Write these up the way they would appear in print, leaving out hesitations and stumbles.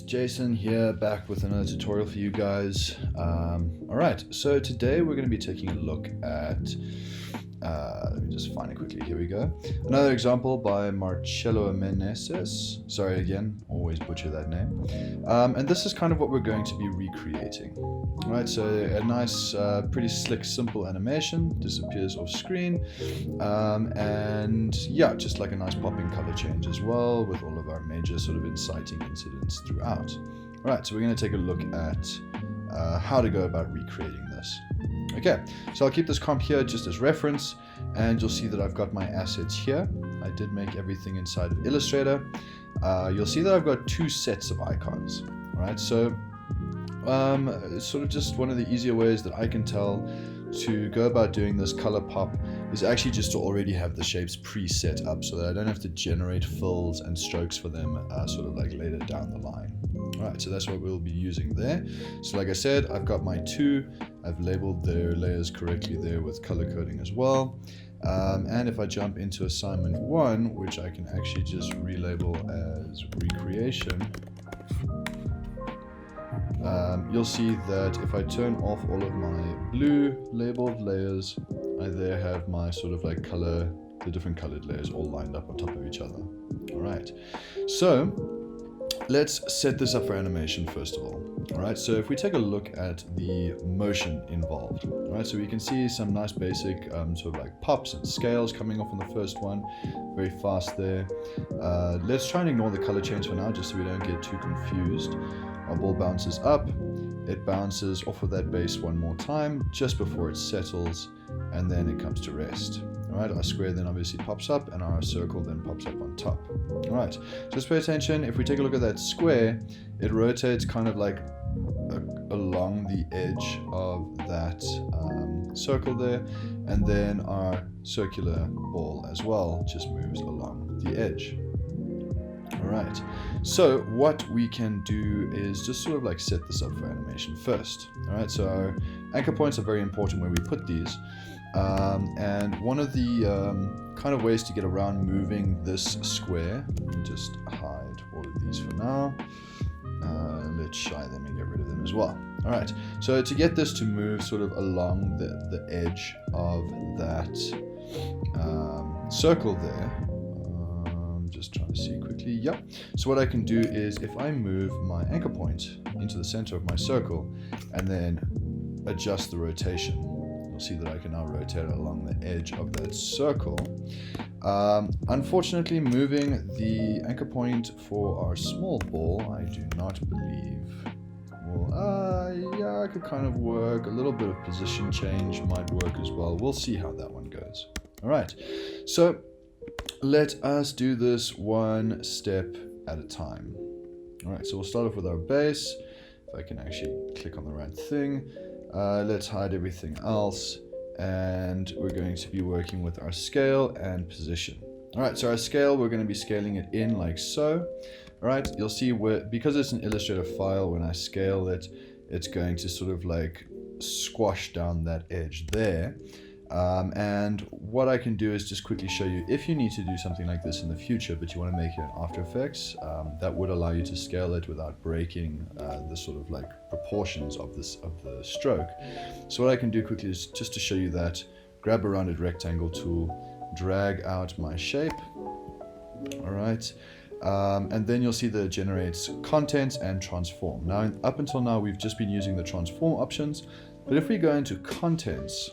Jason here, back with another tutorial for you guys. Alright, so today we're going to be taking a look at, let me just find it quickly, here we go. Another example by Marcello Meneses. Sorry again, always butcher that name. And this is kind of what we're going to be recreating. Alright, so a nice, pretty slick, simple animation disappears off screen. And yeah, just like a nice popping color change as well, with all of our major sort of inciting incidents throughout. Alright, so we're going to take a look at how to go about recreating this. Okay, so I'll keep this comp here just as reference, and you'll see that I've got my assets here. I did make everything inside of Illustrator. You'll see that I've got two sets of icons. Alright, so it's sort of just one of the easier ways that I can tell to go about doing this color pop is actually just to already have the shapes pre-set up so that I don't have to generate fills and strokes for them sort of like later down the line. Alright, so that's what we'll be using there. So like I said, I've got my two. I've labeled their layers correctly there with color coding as well. And if I jump into assignment 1, which I can actually just relabel as recreation, you'll see that if I turn off all of my blue labeled layers, I there have my sort of like color, the different colored layers all lined up on top of each other. Alright, so let's set this up for animation first of all. Alright, so if we take a look at the motion involved, alright, so we can see some nice basic sort of like pops and scales coming off on the first one, very fast there. Let's try and ignore the color change for now, just so we don't get too confused. Our ball bounces up, it bounces off of that base one more time, just before it settles, and then it comes to rest. Alright, our square then obviously pops up, and our circle then pops up on top. Alright, just pay attention. If we take a look at that square, it rotates kind of like along the edge of that circle there, and then our circular ball as well just moves along the edge. Alright, so what we can do is just sort of like set this up for animation first. Alright, so our anchor points are very important where we put these. And one of the kind of ways to get around moving this square, let me just hide all of these for now. Let's shy them and get rid of them as well. Alright, so to get this to move sort of along the edge of that circle there, just trying to see quickly. Yep. So what I can do is if I move my anchor point into the center of my circle and then adjust the rotation, you'll see that I can now rotate along the edge of that circle. Unfortunately, moving the anchor point for our small ball, I do not believe. Well, yeah, I could kind of work. A little bit of position change might work as well. We'll see how that one goes. All right. So let us do this one step at a time. Alright, so we'll start off with our base. If I can actually click on the right thing. Let's hide everything else. And we're going to be working with our scale and position. Alright, so our scale, we're going to be scaling it in like so. Alright, you'll see because it's an Illustrator file, when I scale it, it's going to sort of like squash down that edge there. And what I can do is just quickly show you if you need to do something like this in the future, but you want to make it in After Effects, that would allow you to scale it without breaking the sort of like proportions of the stroke. So what I can do quickly is just to show you that, grab a rounded rectangle tool, drag out my shape. All right. And then you'll see that it generates contents and transform. Now, up until now, we've just been using the transform options, but if we go into contents,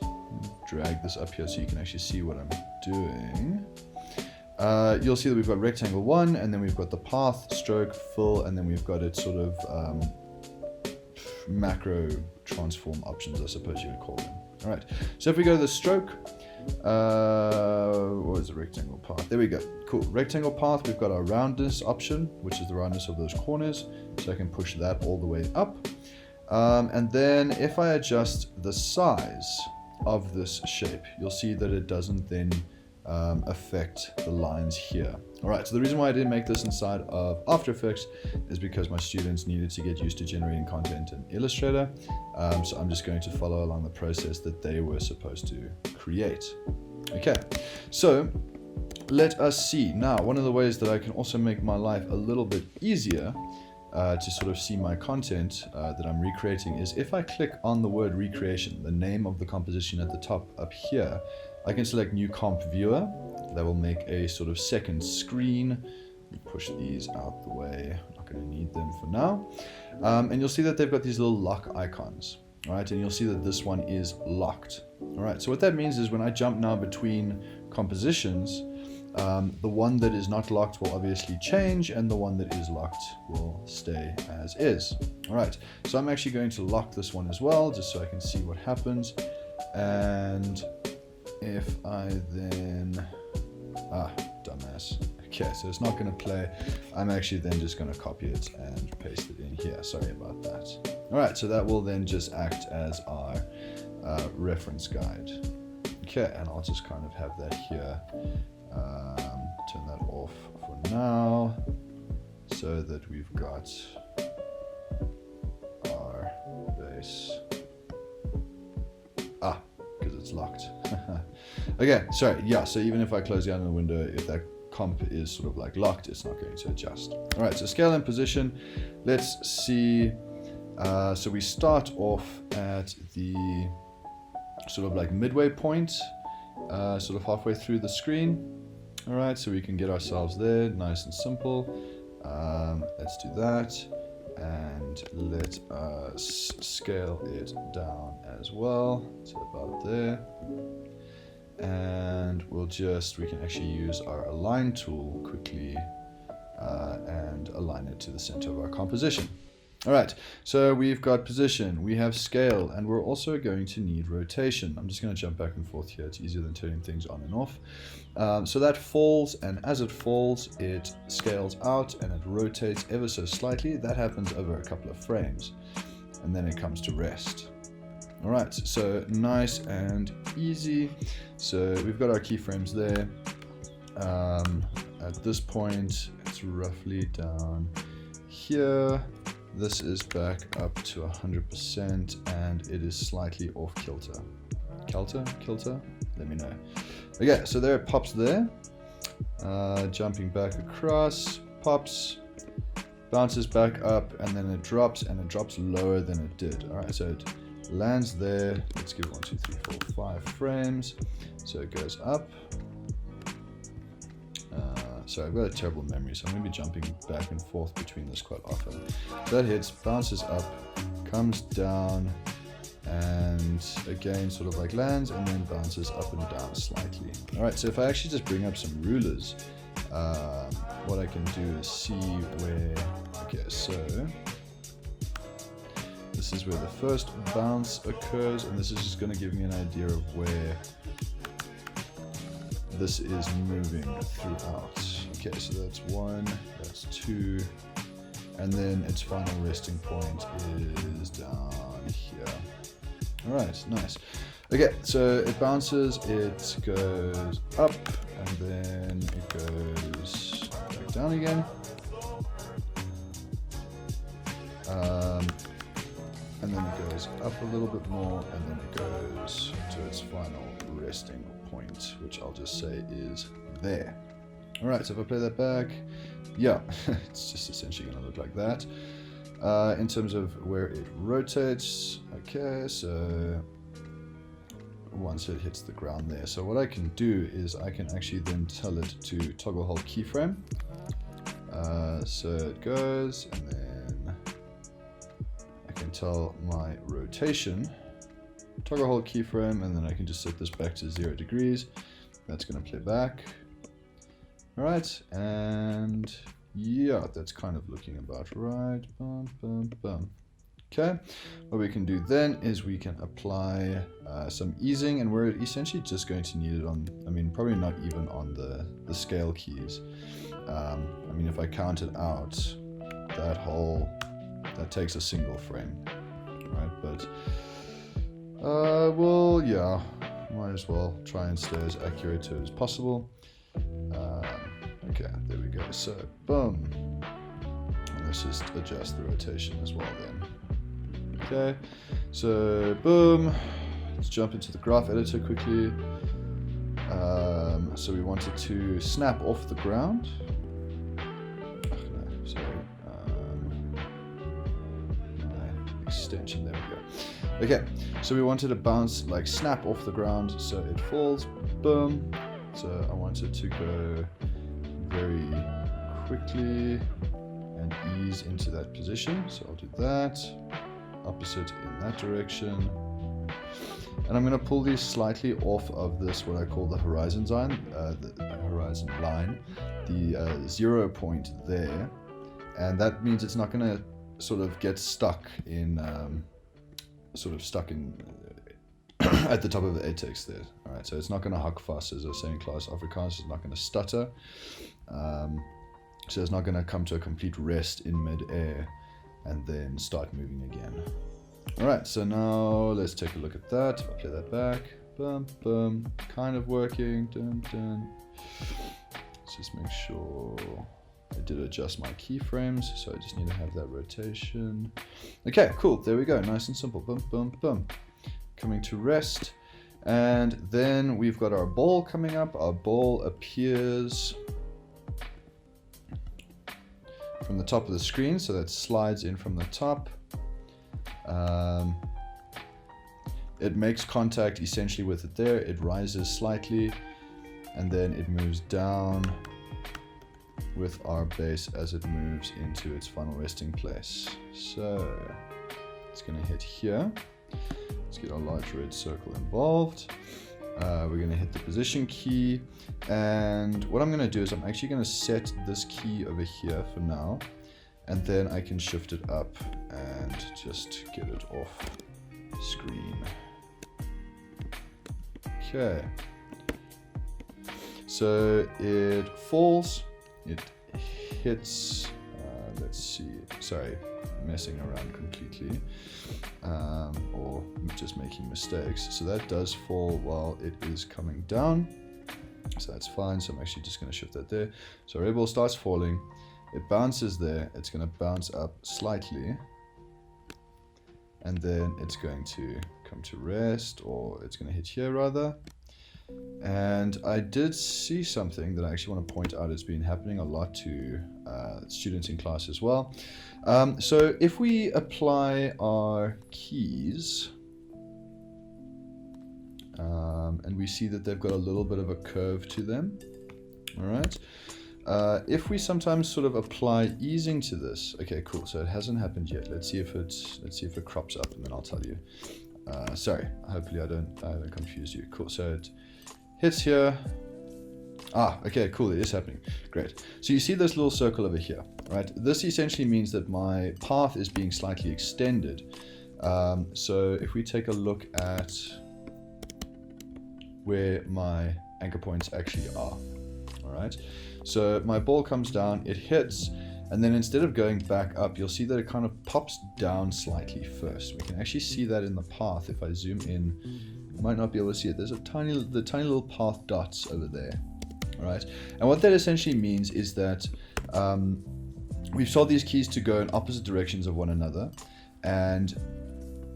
drag this up here so you can actually see what I'm doing. You'll see that we've got rectangle 1, and then we've got the path, stroke, fill, and then we've got its sort of macro transform options, I suppose you would call them. All right, so if we go to the stroke, what is the rectangle path? There we go. Cool. Rectangle path, we've got our roundness option, which is the roundness of those corners. So I can push that all the way up. And then if I adjust the size of this shape, you'll see that it doesn't then affect the lines here. Alright, so the reason why I didn't make this inside of After Effects is because my students needed to get used to generating content in Illustrator. So I'm just going to follow along the process that they were supposed to create. Okay, so let us see. Now, one of the ways that I can also make my life a little bit easier to sort of see my content that I'm recreating is if I click on the word recreation, the name of the composition at the top up here, I can select new comp viewer. That will make a sort of second screen. Push these out the way. I'm not going to need them for now. And you'll see that they've got these little lock icons. All right, and you'll see that this one is locked. All right, so what that means is when I jump now between compositions, the one that is not locked will obviously change, and the one that is locked will stay as is. All right, so I'm actually going to lock this one as well, just so I can see what happens. And if I then, dumbass. Okay, so it's not going to play. I'm actually then just going to copy it and paste it in here. Sorry about that. All right, so that will then just act as our reference guide. Okay, and I'll just kind of have that here. Turn that off for now so that we've got our base. Because it's locked. Okay, sorry. Yeah, so even if I close down the window, if that comp is sort of like locked, it's not going to adjust. All right, so scale and position. Let's see. So we start off at the sort of like midway point, sort of halfway through the screen. All right, so we can get ourselves there, nice and simple. Let's do that, and let us scale it down as well to about there. And we can actually use our align tool quickly and align it to the center of our composition. All right, so we've got position, we have scale, and we're also going to need rotation. I'm just going to jump back and forth here. It's easier than turning things on and off. So that falls, and as it falls, it scales out and it rotates ever so slightly. That happens over a couple of frames, and then it comes to rest. All right, so nice and easy. So we've got our keyframes there. At this point, it's roughly down here. This is back up to 100%, and it is slightly off kilter. Kilter? Let me know. Okay, so there it pops there. Jumping back across, pops, bounces back up, and then it drops lower than it did. All right, so it lands there. Let's give it 1, 2, 3, 4, 5 frames. So it goes up. So I've got a terrible memory, so I'm going to be jumping back and forth between this quite often. That hits, bounces up, comes down, and again sort of like lands, and then bounces up and down slightly. All right, so if I actually just bring up some rulers, what I can do is see where, okay, so this is where the first bounce occurs, and this is just going to give me an idea of where this is moving throughout. Okay, so that's 1, that's 2, and then its final resting point is down here. All right, nice. Okay, so it bounces, it goes up, and then it goes back down again. And then it goes up a little bit more, and then it goes to its final resting point, which I'll just say is there. All right, so if I play that back, yeah, it's just essentially going to look like that. In terms of where it rotates, okay, so once it hits the ground there. So what I can do is I can actually then tell it to toggle hold keyframe. So it goes, and then I can tell my rotation, toggle hold keyframe, and then I can just set this back to 0 degrees. That's going to play back. All right, and yeah, that's kind of looking about right. Bum, bum, bum. Okay, what we can do then is we can apply some easing, and we're essentially just going to need it on, I mean, probably not even on the scale keys. I mean, if I count it out, that takes a single frame, right? But, well, yeah, might as well try and stay as accurate to it as possible. Okay, there we go. So, boom. And let's just adjust the rotation as well then. Okay, so boom. Let's jump into the graph editor quickly. So we want it to snap off the ground. Oh, no, sorry. extension. There we go. Okay, so we wanted to bounce, like snap off the ground so it falls. Boom. So I want it to go very quickly and ease into that position. So I'll do that. Opposite in that direction. And I'm going to pull these slightly off of this, what I call the horizon line, the 0 point there. And that means it's not going to sort of get stuck in, at the top of the text there. All right, so it's not going to huck fast, as I say in class. Afrikaans is not going to stutter. So it's not going to come to a complete rest in mid-air and then start moving again. All right, so now let's take a look at that. I'll play that back. Boom, boom. Kind of working. Dun, dun. Let's just make sure I did adjust my keyframes, so I just need to have that rotation. Okay, cool. There we go. Nice and simple. Boom, boom, boom. Coming to rest. And then we've got our ball coming up. Our ball appears from the top of the screen, so that slides in from the top. It makes contact essentially with it there. It rises slightly and then it moves down with our base as it moves into its final resting place. So it's going to hit here. Let's get our large red circle involved. We're going to hit the position key, and what I'm going to do is I'm actually going to set this key over here for now, and then I can shift it up and just get it off screen. Okay, so it falls, it hits, let's see, sorry, messing around completely, or just making mistakes. So that does fall while it is coming down, so that's fine. So I'm actually just going to shift that there. So our red ball starts falling, it bounces there, it's going to bounce up slightly, and then it's going to come to rest, or it's going to hit here rather. And I did see something that I actually want to point out has been happening a lot to students in class as well. So if we apply our keys, and we see that they've got a little bit of a curve to them, all right? If we sometimes sort of apply easing to this, okay, cool. So it hasn't happened yet. Let's see if it crops up, and then I'll tell you. Sorry, hopefully I haven't confused you. Cool. So it hits here. Ah, okay, cool. It is happening. Great. So you see this little circle over here, right? This essentially means that my path is being slightly extended. So if we take a look at where my anchor points actually are, all right? So my ball comes down, it hits, and then instead of going back up, you'll see that it kind of pops down slightly first. We can actually see that in the path. If I zoom in, you might not be able to see it. There's the tiny little path dots over there. All right. And what that essentially means is that we've told these keys to go in opposite directions of one another. And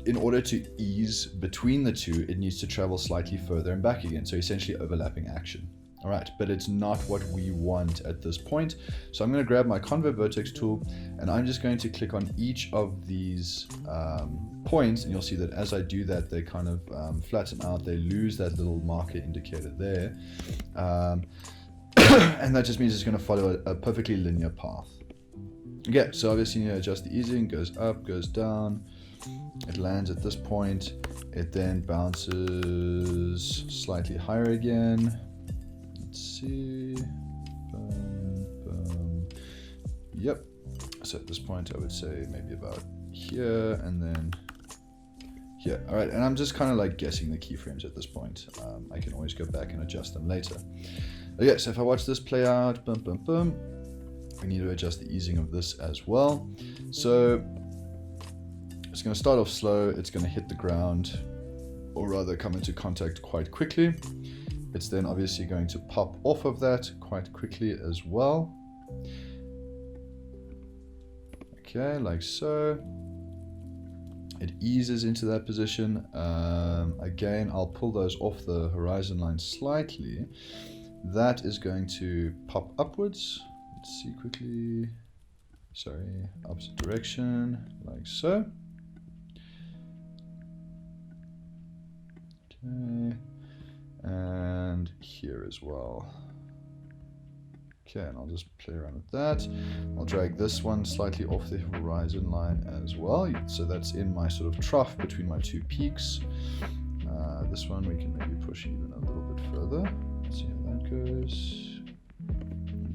in order to ease between the two, it needs to travel slightly further and back again. So essentially overlapping action. All right, but it's not what we want at this point. So I'm going to grab my convert vertex tool, and I'm just going to click on each of these points, and you'll see that as I do that, they kind of flatten out. They lose that little marker indicator there. And that just means it's going to follow a perfectly linear path. Okay, so obviously you need to adjust the easing, goes up, goes down. It lands at this point. It then bounces slightly higher again. Let's see. Boom, boom. Yep. So at this point, I would say maybe about here and then here. All right, and I'm just kind of like guessing the keyframes at this point. I can always go back and adjust them later. Okay, so if I watch this play out, boom, boom, boom, we need to adjust the easing of this as well. So it's going to start off slow. It's going to hit the ground, or rather come into contact quite quickly. It's then obviously going to pop off of that quite quickly as well. Okay, like so. It eases into that position. Again, I'll pull those off the horizon line slightly. That is going to pop upwards. Let's see quickly. Sorry, opposite direction, like so. Okay. And here as well. Okay, and I'll just play around with that. I'll drag this one slightly off the horizon line as well. So that's in my sort of trough between my two peaks. This one we can maybe push even a little bit further. Let's see how that goes.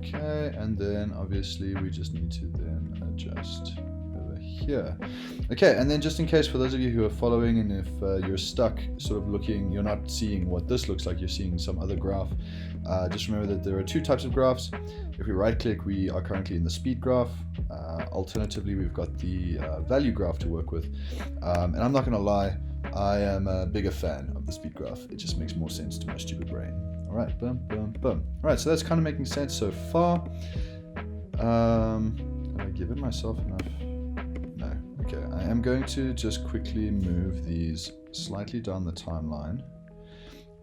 Okay, and then obviously we just need to then adjust over here. Okay, and then just in case for those of you who are following, and if you're stuck sort of looking, you're not seeing what this looks like, you're seeing some other graph, just remember that there are two types of graphs. If we right click, we are currently in the speed graph. Alternatively, we've got the value graph to work with. And I'm not going to lie, I am a bigger fan of the speed graph. It just makes more sense to my stupid brain. All right, boom, boom, boom. All right, so that's kind of making sense so far. Have I given myself enough? No. Okay, I am going to just quickly move these slightly down the timeline.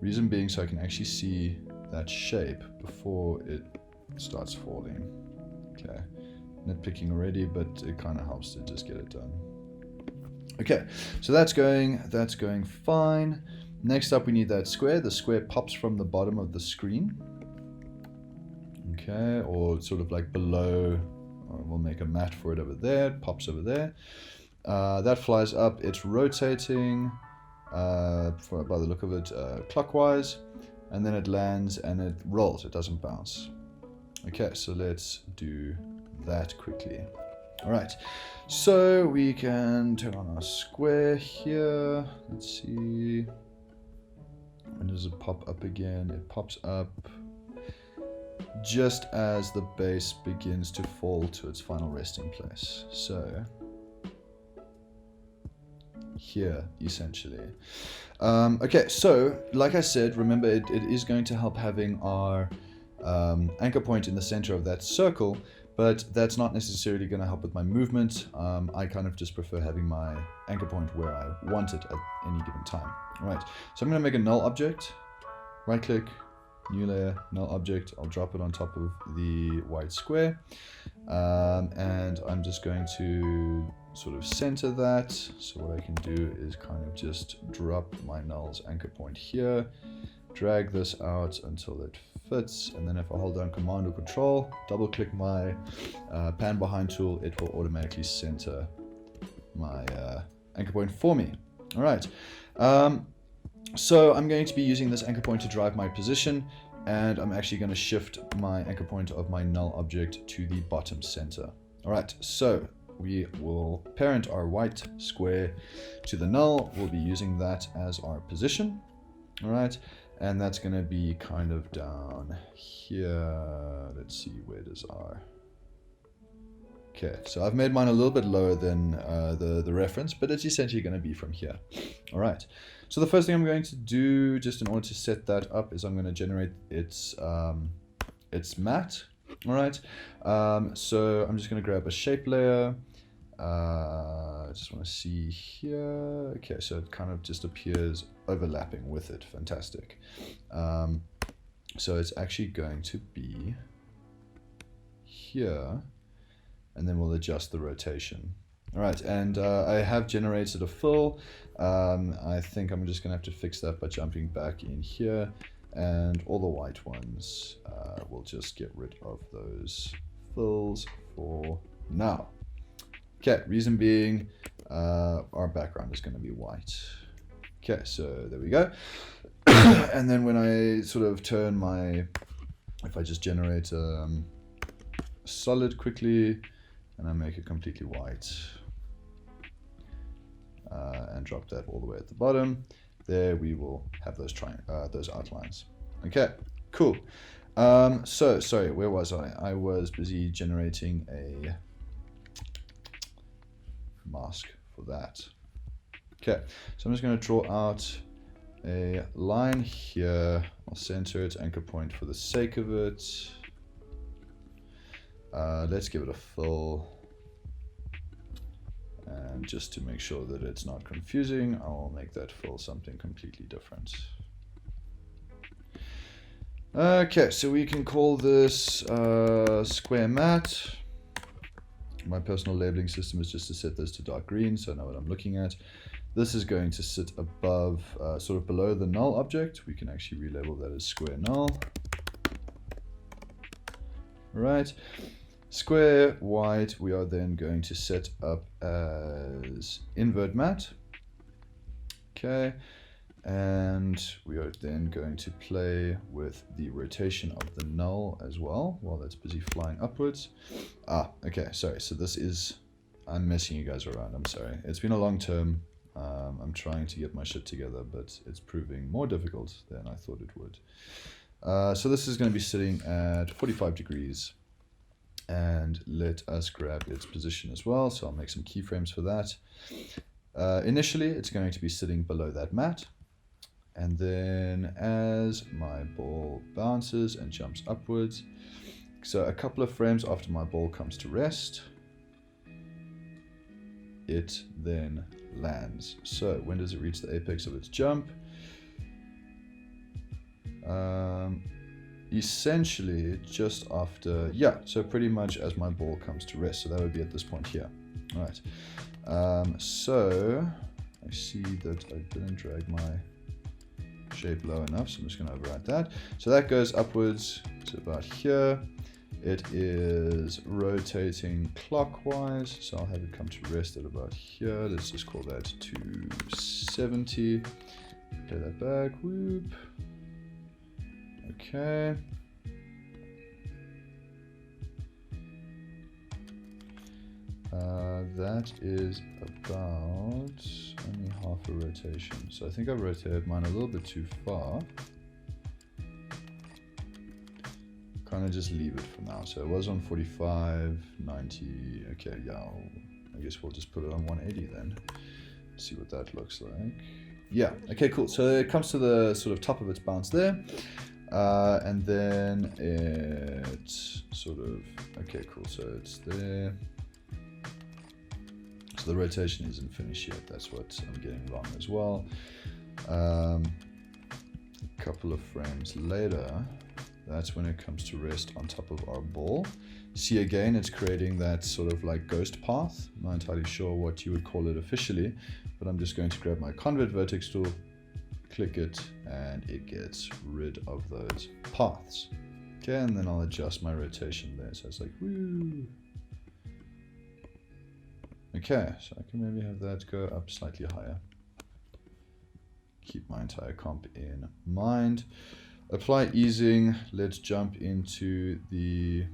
Reason being so I can actually see that shape before it starts falling. Okay, nitpicking already, but it kind of helps to just get it done. Okay, so that's going fine. Next up, we need that square. The square pops from the bottom of the screen. Okay, or sort of like below, or we'll make a mat for it over there. It pops over there. That flies up. It's rotating, by the look of it, clockwise. And then it lands and it rolls. It doesn't bounce. Okay, so let's do that quickly. All right, so we can turn on our square here. Let's see. When does it pop up again? It pops up just as the base begins to fall to its final resting place. So here, essentially. Okay, so like I said, remember it is going to help having our anchor point in the center of that circle, but that's not necessarily going to help with my movement. I kind of just prefer having my anchor point where I want it at any given time. All right, so I'm going to make a null object, right click, new layer, null object. I'll drop it on top of the white square, and I'm just going to sort of center that. So what I can do is kind of just drop my null's anchor point here, drag this out until it fits, and then if I hold down Command or Control, double click my pan behind tool, it will automatically center my anchor point for me. All right, so I'm going to be using this anchor point to drive my position, and I'm actually going to shift my anchor point of my null object to the bottom center. All right, so we will parent our white square to the null. We'll be using that as our position. All right, and that's going to be kind of down here. Let's see, where does our... Okay, so I've made mine a little bit lower than the reference, but it's essentially going to be from here. All right, so the first thing I'm going to do, just in order to set that up, is I'm going to generate its mat. All right, so I'm just going to grab a shape layer. I just want to see here. Okay, so it kind of just appears overlapping with it. Fantastic. So it's actually going to be here, and then we'll adjust the rotation. All right, and I have generated a fill. I think I'm just going to have to fix that by jumping back in here, and all the white ones, we'll just get rid of those fills for now. Okay, reason being, our background is going to be white. Okay, so there we go. And then when I sort of turn my, if I just generate solid quickly, and I make it completely white, and drop that all the way at the bottom, there we will have those outlines. Okay, cool. So sorry, where was I? I was busy generating a mask for that. Okay, so I'm just going to draw out a line here. I'll center its anchor point for the sake of it. Let's give it a fill, and just to make sure that it's not confusing, I'll make that fill something completely different. Okay, so we can call this square mat. My personal labeling system is just to set this to dark green, so I know what I'm looking at. This is going to sit above, sort of below the null object. We can actually relabel that as square null. Right. Square white we are then going to set up as invert matte. Okay. And we are then going to play with the rotation of the null as well while that's busy flying upwards. Okay, sorry. So this is, I'm messing you guys around. I'm sorry. It's been a long term. I'm trying to get my shit together, but it's proving more difficult than I thought it would. So this is going to be sitting at 45 degrees. And let us grab its position as well. So I'll make some keyframes for that. Initially, it's going to be sitting below that mat. And then as my ball bounces and jumps upwards, so a couple of frames after my ball comes to rest, it then lands. So when does it reach the apex of its jump? Essentially just after, yeah, so pretty much as my ball comes to rest. So that would be at this point here. All right. So I see that I didn't drag my shape low enough, so I'm just going to overwrite that. So that goes upwards to about here. It is rotating clockwise, so I'll have it come to rest at about here. Let's just call that 270. Play that back. Whoop. Okay. That is about only half a rotation. So I think I rotated mine a little bit too far. Kind of just leave it for now. So it was on 45, 90. Okay, yeah, I guess we'll just put it on 180 then. See what that looks like. Yeah, okay, cool. So it comes to the sort of top of its bounce there. And then it sort of, okay, cool. So it's there. So the rotation isn't finished yet. That's what I'm getting wrong as well. A couple of frames later, that's when it comes to rest on top of our ball. See, again, it's creating that sort of like ghost path. I'm not entirely sure what you would call it officially, but I'm just going to grab my convert vertex tool, click it, and it gets rid of those paths. Okay, and then I'll adjust my rotation there. So it's like, woo. Okay, so I can maybe have that go up slightly higher. Keep my entire comp in mind. Apply easing. Let's jump into the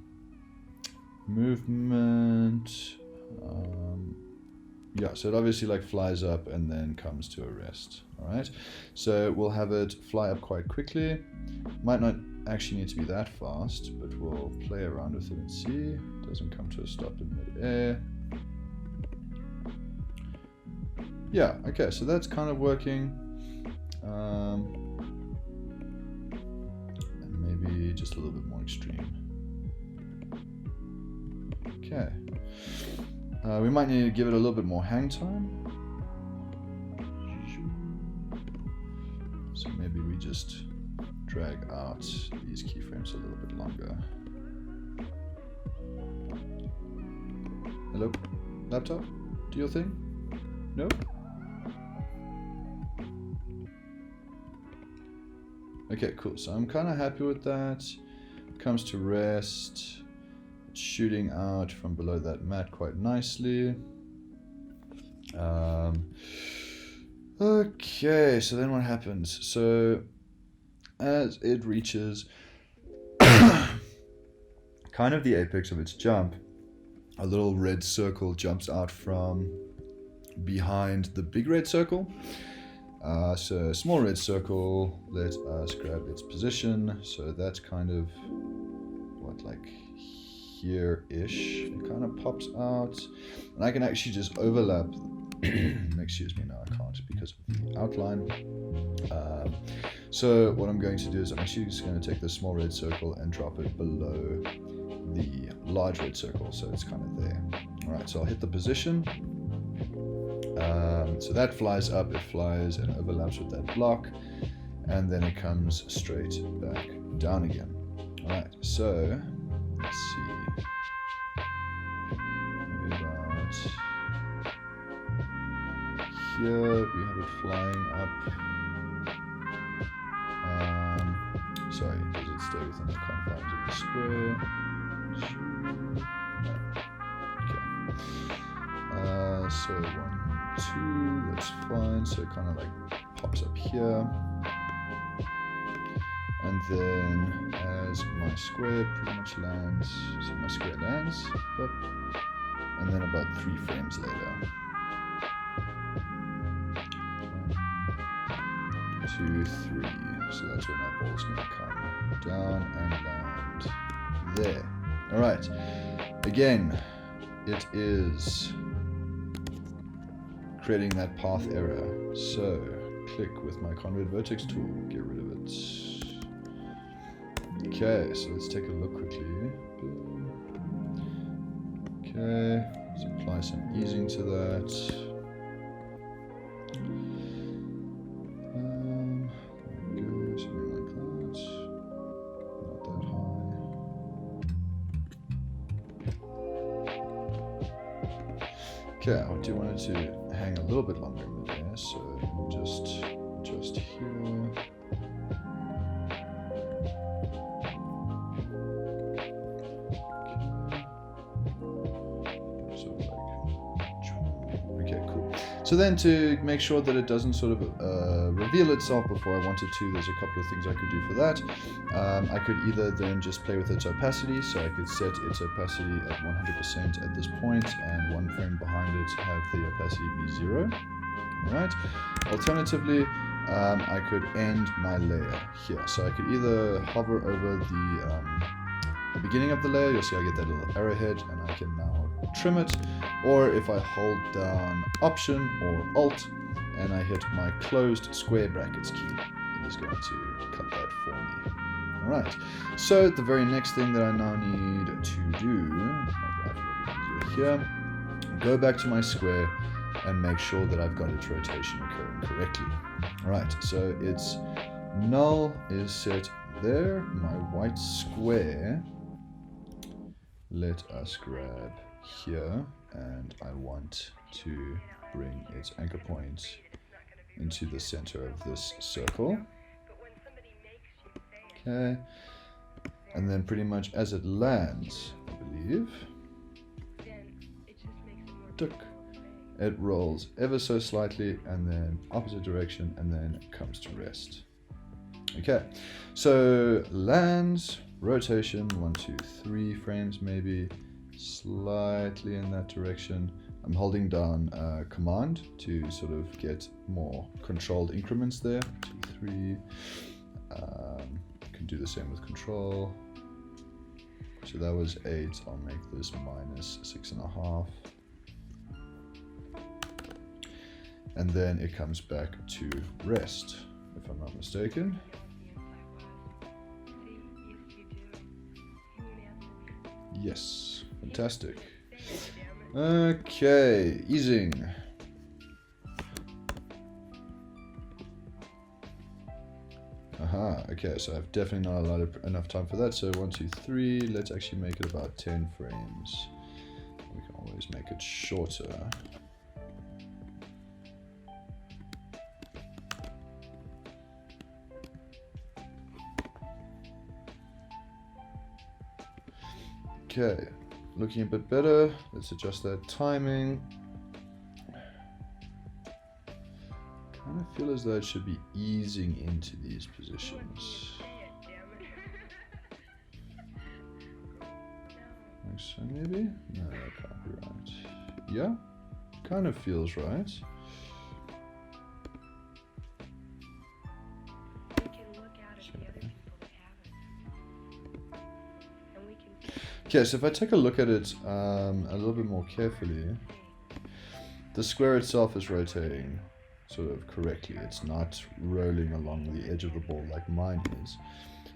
movement. Yeah, so it obviously like flies up and then comes to a rest. All right, so we'll have it fly up quite quickly. Might not actually need to be that fast, but we'll play around with it and see. It doesn't come to a stop in mid-air. Yeah, okay, so that's kind of working. And maybe just a little bit more extreme. Okay. We might need to give it a little bit more hang time. So maybe we just drag out these keyframes a little bit longer. Hello? Laptop? Do your thing? No? Okay, cool. So I'm kind of happy with that. Comes to rest. It's shooting out from below that mat quite nicely. Okay, so then what happens? So as it reaches kind of the apex of its jump, a little red circle jumps out from behind the big red circle. So a small red circle, let us grab its position. So that's kind of what, like here-ish. It kind of pops out. And I can actually just overlap. Excuse me, no I can't because of the outline. So what I'm going to do is I'm actually just going to take the small red circle and drop it below the large red circle. So it's kind of there. All right, so I'll hit the position. So that flies up, it flies and overlaps with that block, and then it comes straight back down again. Alright, so let's see. Maybe about here, we have it flying up. Sorry, does it stay within the confines of the square? No. Okay. So 1, 2, that's fine. So it kind of like pops up here. And then as my square pretty much lands, so my square lands, up, and then about 3 frames later. 1, 2, 3. So that's where my ball's going to come down and land there. Alright. Again, it is creating that path error. So click with my convert vertex tool, get rid of it. Okay, so let's take a look quickly. Okay, let's apply some easing to that. There we go, something like that. Not that high. Okay, I do want it to hang a little bit longer in there, so just here. So then to make sure that it doesn't sort of reveal itself before I wanted to, there's a couple of things I could do for that. I could either then just play with its opacity, so I could set its opacity at 100% at this point, and 1 frame behind it have the opacity be 0. Alright. Alternatively, I could end my layer here. So I could either hover over the beginning of the layer, you'll see I get that little arrowhead, and I can now trim it, or if I hold down Option or Alt and I hit my closed square brackets key, it is going to cut that for me. Alright, so the very next thing that I now need to do, make life a little easier here, go back to my square and make sure that I've got its rotation occurring correctly. Alright, so its null is set there, my white square, let us grab here, and I want to bring its anchor point into the center of this circle. Okay, and then pretty much as it lands, I believe, it rolls ever so slightly and then opposite direction and then it comes to rest. Okay, so lands, rotation, 1, 2, 3 frames maybe, slightly in that direction. I'm holding down command to sort of get more controlled increments there. 2, 3. Can do the same with control. So that was 8. I'll make this minus 6.5. And then it comes back to rest, if I'm not mistaken. Yes, fantastic. Okay, easing. Aha, okay, so I've definitely not allowed enough time for that. So 1, 2, 3, let's actually make it about 10 frames. We can always make it shorter. Okay, looking a bit better. Let's adjust that timing. Kind of feel as though it should be easing into these positions. Like so maybe? No, that can't be right. Yeah, kind of feels right. Okay, so if I take a look at it a little bit more carefully, the square itself is rotating sort of correctly. It's not rolling along the edge of the ball like mine is.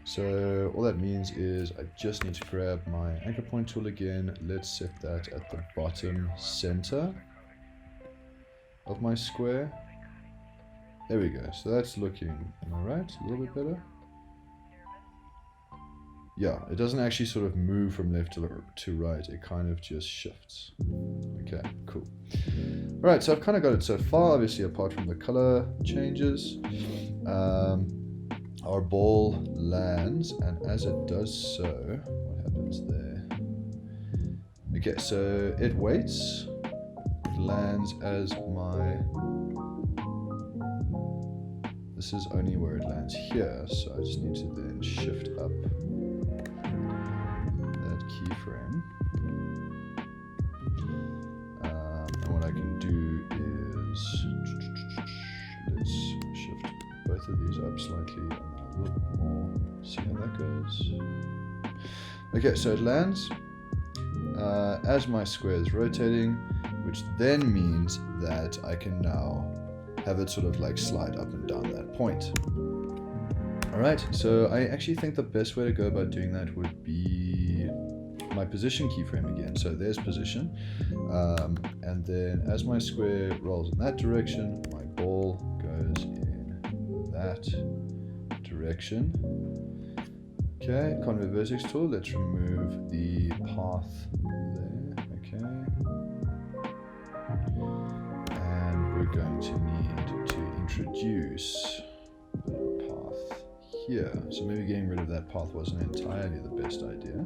So all that means is I just need to grab my anchor point tool again. Let's set that at the bottom center of my square. There we go. So that's looking, am I right? A little bit better? Yeah, it doesn't actually sort of move from left to right, it kind of just shifts. Okay, cool. Right, so I've kind of got it so far, obviously apart from the color changes. Our ball lands, and as it does so, what happens there? Okay, so it waits. It lands as my... This is only where it lands here, so I just need to then shift up that keyframe. And what I can do is... Let's shift both of these up slightly and then a little bit more. See how that goes. Okay, so it lands as my square is rotating, which then means that I can now have it sort of like slide up and down that point. Alright, so I actually think the best way to go about doing that would be my position keyframe again. So there's position, and then as my square rolls in that direction, my ball goes in that direction. Okay, convert vertex tool, let's remove the path there, okay. And we're going to need to introduce a bit of a path here. So maybe getting rid of that path wasn't entirely the best idea.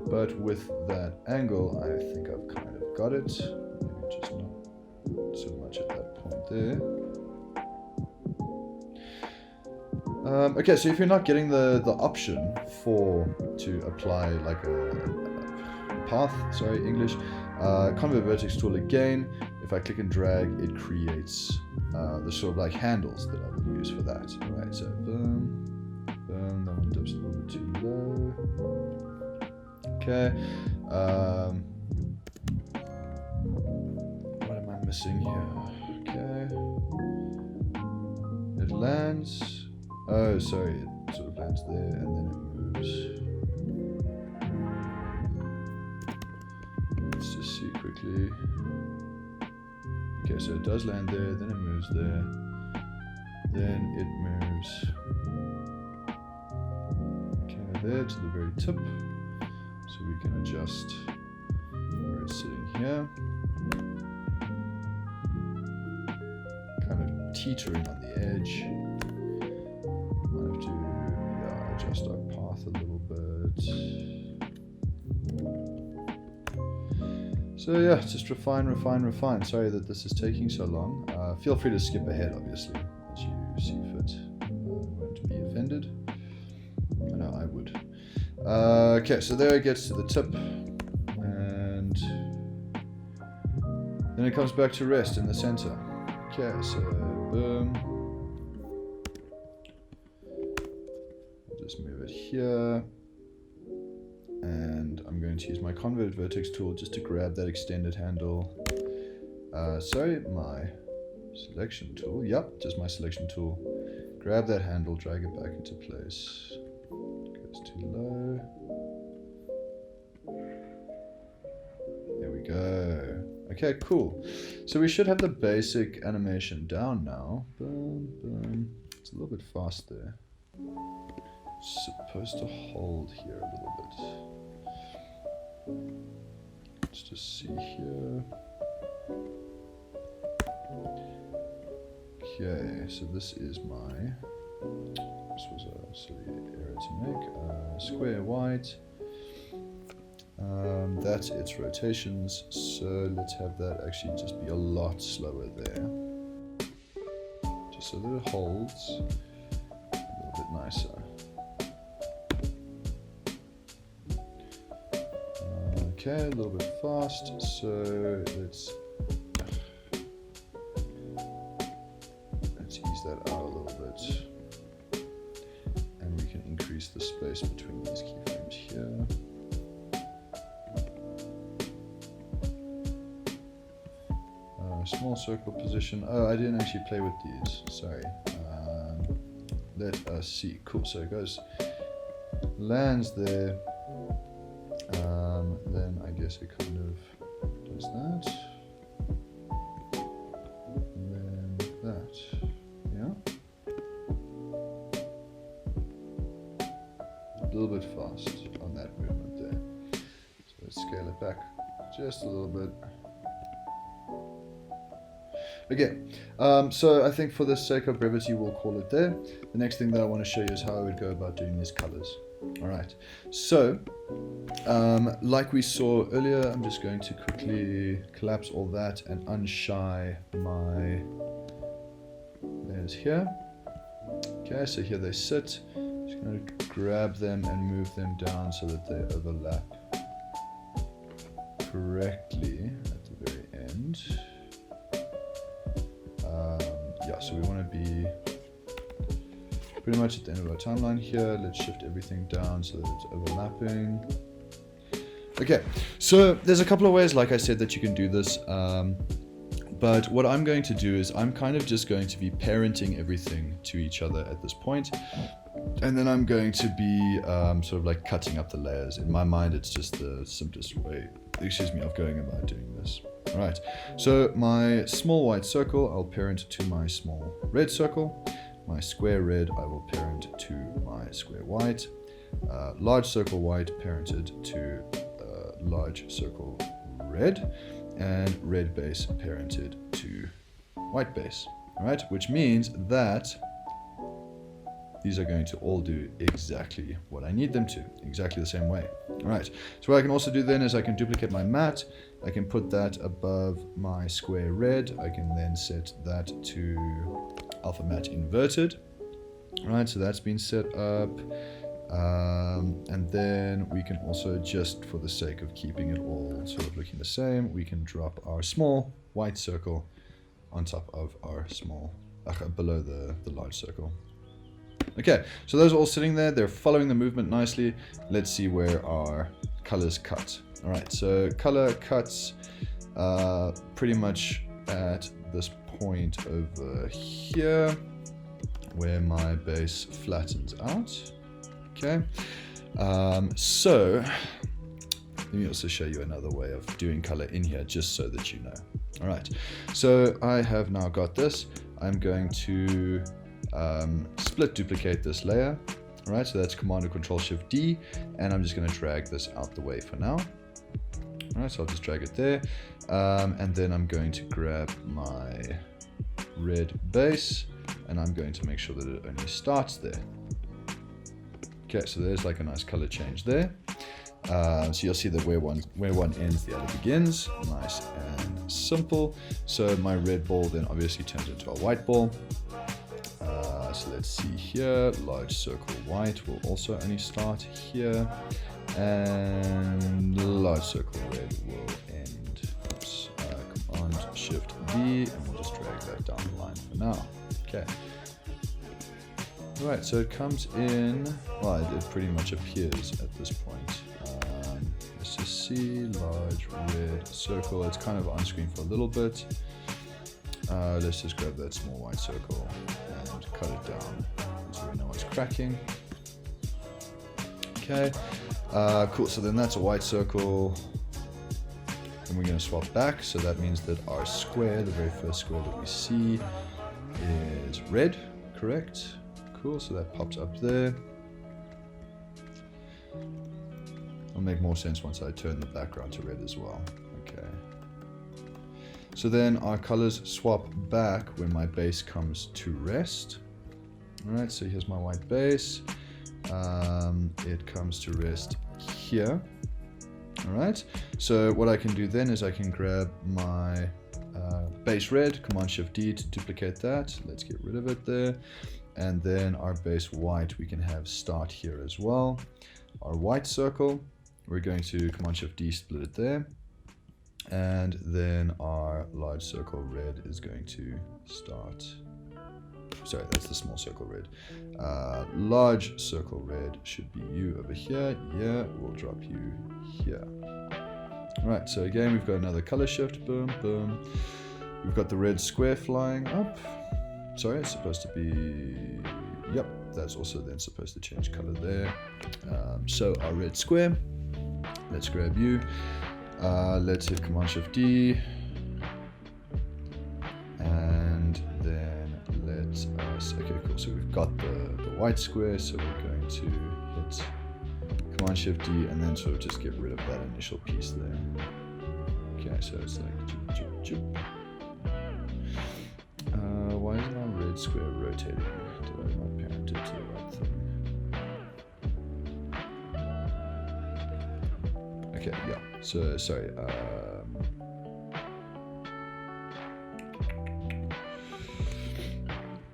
But with that angle, I think I've kind of got it. Maybe just not so much at that point there. Okay, so if you're not getting the option to apply like a path, sorry, English, convert vertex tool again. If I click and drag, it creates the sort of like handles that I will use for that. Alright, so boom, boom, that one dips a little bit too low. Okay, what am I missing here? Okay, it lands. Oh, sorry, it sort of lands there and then it moves. Let's just see quickly. Okay, so it does land there, then it moves there, then it moves. Okay, there to the very tip. So we can adjust where it's sitting here. Kind of teetering on the edge. Adjust our path a little bit. So yeah, just refine. Sorry that this is taking so long. Feel free to skip ahead, obviously, as you see fit. Won't be offended. I know I would. Okay, so there it gets to the tip, and then it comes back to rest in the center. Okay, so boom. Just move it here, and I'm going to use my convert vertex tool just to grab that extended handle. Sorry, my selection tool. Yep, just my selection tool. Grab that handle, drag it back into place. Goes too low. There we go. Okay, cool. So we should have the basic animation down now. Boom, boom. It's a little bit fast there. Supposed to hold here a little bit. Let's just see here. Okay, so this is my, this was a silly error to make, square white. That's its rotations, so let's have that actually just be a lot slower there. Just so that it holds a little bit nicer. Okay, a little bit fast, so let's ease that out a little bit. And we can increase the space between these keyframes here. Small circle position. Oh, I didn't actually play with these, sorry. Let us see. Cool, so it goes, lands there. Then I guess it kind of does that. And then that. Yeah? A little bit fast on that movement there. So let's scale it back just a little bit. Okay, so I think for the sake of brevity, we'll call it there. The next thing that I want to show you is how I would go about doing these colors. All right, so like we saw earlier, I'm just going to quickly collapse all that and unshy my layers here. Okay, so here they sit. Just going to grab them and move them down so that they overlap correctly at the very end. Yeah, so we want to be pretty much at the end of our timeline here. Let's shift everything down so that it's overlapping. Okay, so there's a couple of ways, like I said, that you can do this. But what I'm going to do is I'm kind of just going to be parenting everything to each other at this point. And then I'm going to be sort of like cutting up the layers. In my mind, it's just the simplest way, of going about doing this. All right, so my small white circle, I'll parent to my small red circle. My square red, I will parent to my square white. Large circle white parented to large circle red. And red base parented to white base. All right, which means that these are going to all do exactly what I need them to, exactly the same way. All right, so what I can also do then is I can duplicate my matte. I can put that above my square red. I can then set that to alpha matte inverted. All right, so that's been set up. And then we can also, just for the sake of keeping it all sort of looking the same, we can drop our small white circle on top of our small, below the large circle. Okay, so those are all sitting there. They're following the movement nicely. Let's see where our colors cut. All right, so color cuts pretty much at this point over here where my base flattens out. Okay, so let me also show you another way of doing color in here, just so that you know. All right, so I have now got this. I'm going to split duplicate this layer. All right, so that's Command or Control Shift D, and I'm just going to drag this out the way for now. All right, so I'll just drag it there, and then I'm going to grab my red base, and I'm going to make sure that it only starts there. Okay, so there's like a nice color change there. So you'll see that where one ends, the other begins. Nice and simple. So my red ball then obviously turns into a white ball. So let's see here. Large circle white will also only start here. And large circle red will end. Oops. Command Shift V, and we'll just drag that down the line for now. Okay. Right, so it comes in, well, it pretty much appears at this point. Let's just see, large red circle. It's kind of on screen for a little bit. Let's just grab that small white circle and cut it down so we know what's cracking. Okay, cool, so then that's a white circle. And we're going to swap back, so that means that our square, the very first square that we see, is red, correct? Cool, so that pops up there. It'll make more sense once I turn the background to red as well. Okay. So then our colors swap back when my base comes to rest. All right, so here's my white base. It comes to rest here. All right, so what I can do then is I can grab my base red, Command Shift D to duplicate that. Let's get rid of it there. And then our base white, we can have start here as well. Our white circle, we're going to Command Shift D, split it there. And then our large circle red is going to start. Sorry, that's the small circle red. Large circle red should be you over here. Yeah, we'll drop you here. All right, so again, we've got another color shift. Boom, boom. We've got the red square flying up. Sorry, it's supposed to be, yep, that's also then supposed to change color there. So our red square, let's grab you. Let's hit Command Shift D. And then let's, okay, cool. So we've got the white square, so we're going to hit Command Shift D and then sort of just get rid of that initial piece there. Okay, so it's like, square rotating? Did I not parent it to the right thing? Okay, yeah. So sorry.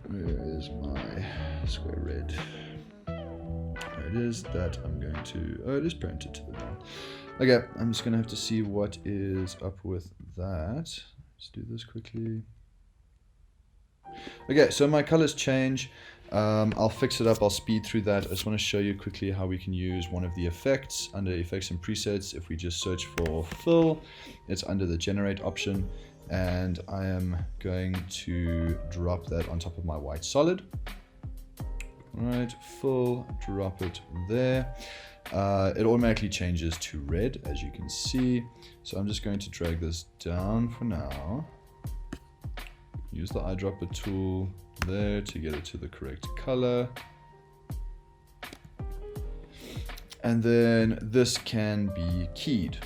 Where is my square red? There it is. That I'm going to. Oh, it is parented to the null. Okay, I'm just gonna have to see what is up with that. Let's do this quickly. Okay, so my colors change. I'll fix it up, I'll speed through that. I just want to show you quickly how we can use one of the effects. Under effects and presets, if we just search for fill, it's under the generate option, and I am going to drop that on top of my white solid. Alright, fill, drop it there. It automatically changes to red, as you can see. So I'm just going to drag this down for now. Use the eyedropper tool there to get it to the correct color. And then this can be keyed.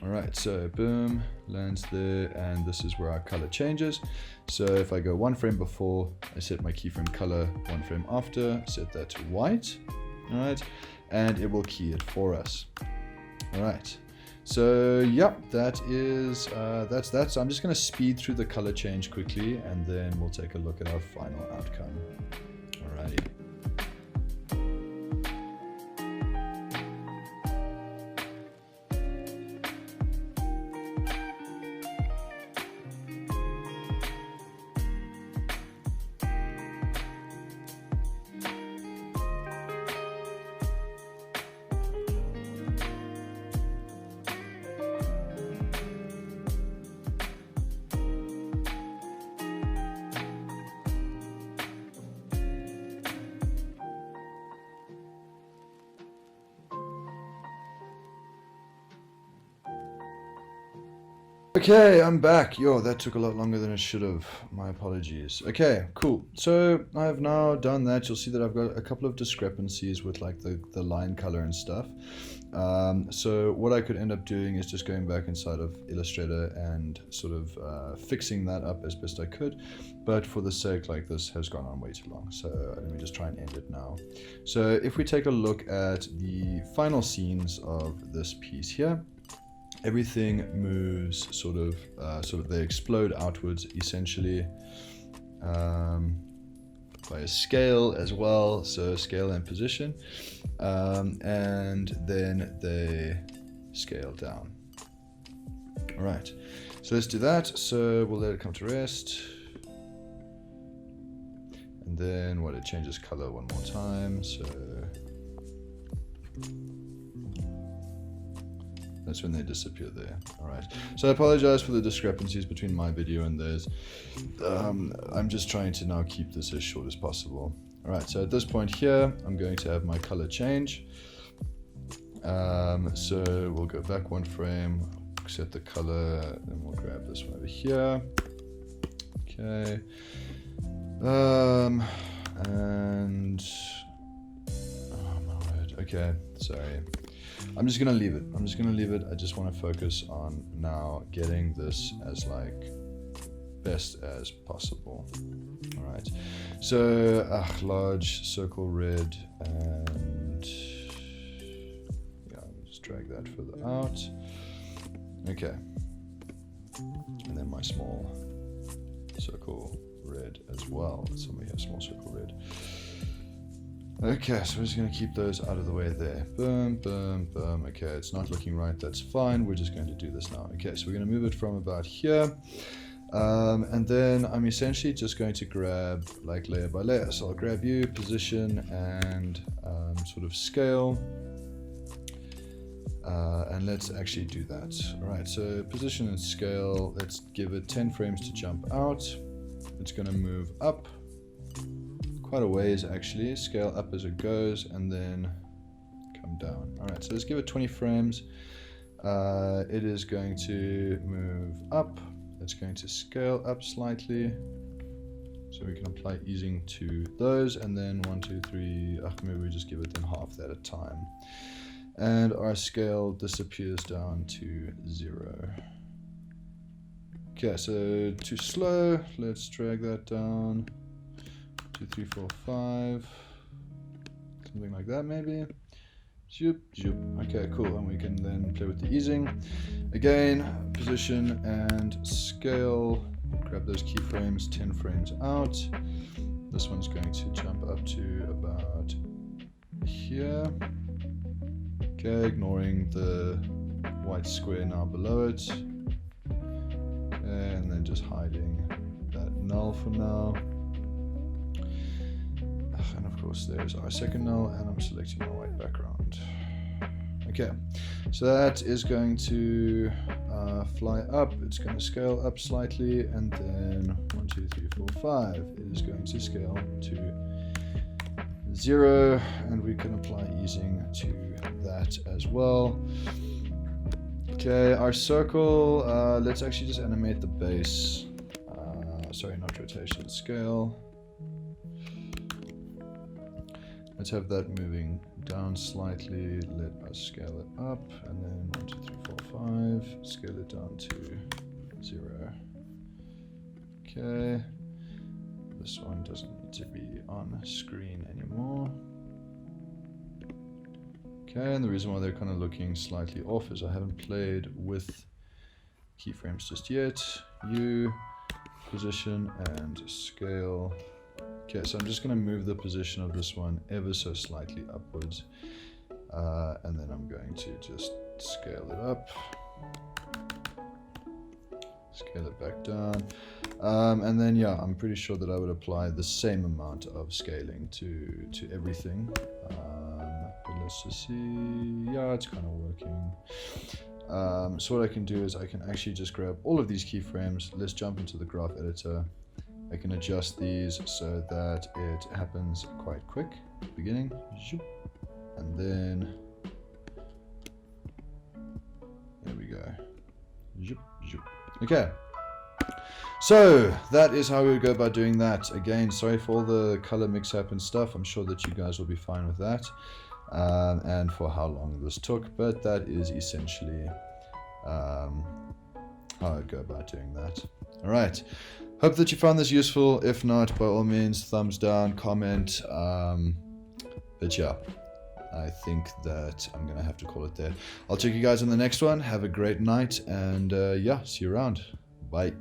Alright, so boom, lands there, and this is where our color changes. So if I go one frame before, I set my keyframe color, one frame after, set that to white. Alright, and it will key it for us. Alright. So yeah, that is that's that. So I'm just going to speed through the color change quickly, and then we'll take a look at our final outcome. Alrighty. Okay, I'm back. Yo, that took a lot longer than it should have. My apologies. Okay, cool. So I've now done that. You'll see that I've got a couple of discrepancies with like the line color and stuff. So what I could end up doing is just going back inside of Illustrator and sort of fixing that up as best I could. But for the sake, like, this has gone on way too long. So let me just try and end it now. So if we take a look at the final scenes of this piece here, everything moves sort of they explode outwards essentially by a scale as well, so scale and position, and then they scale down. All right, so let's do that. So we'll let it come to rest, and then it changes color one more time. So that's when they disappear there. All right. So I apologize for the discrepancies between my video and theirs. I'm just trying to now keep this as short as possible. All right. So at this point here, I'm going to have my color change. So we'll go back one frame, set the color, and we'll grab this one over here. Okay. And oh my word. Okay. Sorry. I'm just gonna leave it. I just want to focus on now getting this as like best as possible. All right. So large circle red, and yeah, I'll just drag that further out. Okay. And then my small circle red as well. Somebody have small circle red. Okay, so we're just going to keep those out of the way there. Boom, boom, boom. Okay, it's not looking right. That's fine. We're just going to do this now. Okay, so we're going to move it from about here. And then I'm essentially just going to grab like layer by layer. So I'll grab you, position, and sort of scale. And let's actually do that. All right, so position and scale. Let's give it 10 frames to jump out. It's going to move up quite a ways actually, scale up as it goes, and then come down. All right, so let's give it 20 frames. It is going to move up. It's going to scale up slightly, so we can apply easing to those, and then 1, 2, 3. Maybe we just give it then half that at a time, and our scale disappears down to 0. Okay, so too slow. Let's drag that down. 2, 3, 4, 5. Something like that, maybe. Zoop, zoop. Okay, cool. And we can then play with the easing. Again, position and scale. Grab those keyframes 10 frames out. This one's going to jump up to about here. Okay, ignoring the white square now below it. Okay, and then just hiding that null for now. And of course there's our second null, and I'm selecting my white background. Okay, so that is going to fly up. It's going to scale up slightly, and then 1, 2, 3, 4, 5. It is going to scale to 0, and we can apply easing to that as well. Okay, our circle, let's actually just animate the base. Sorry, not rotation, scale. Let's have that moving down slightly. Let us scale it up, and then 1, 2, 3, 4, 5. Scale it down to 0. Okay. This one doesn't need to be on screen anymore. Okay, and the reason why they're kind of looking slightly off is I haven't played with keyframes just yet. U, position, and scale. Okay, so I'm just going to move the position of this one ever so slightly upwards. And then I'm going to just scale it up. Scale it back down. And then, yeah, I'm pretty sure that I would apply the same amount of scaling to everything. But let's just see. Yeah, it's kind of working. So what I can do is I can actually just grab all of these keyframes. Let's jump into the graph editor. I can adjust these so that it happens quite quick. Beginning, and then there we go. Okay, so that is how we would go about doing that. Again, sorry for all the color mix-up and stuff. I'm sure that you guys will be fine with that, and for how long this took, but that is essentially how I'd go about doing that. All right. Hope that you found this useful. If not, by all means, thumbs down, comment. But yeah, I think that I'm going to have to call it there. I'll check you guys in the next one. Have a great night, and yeah, see you around. Bye.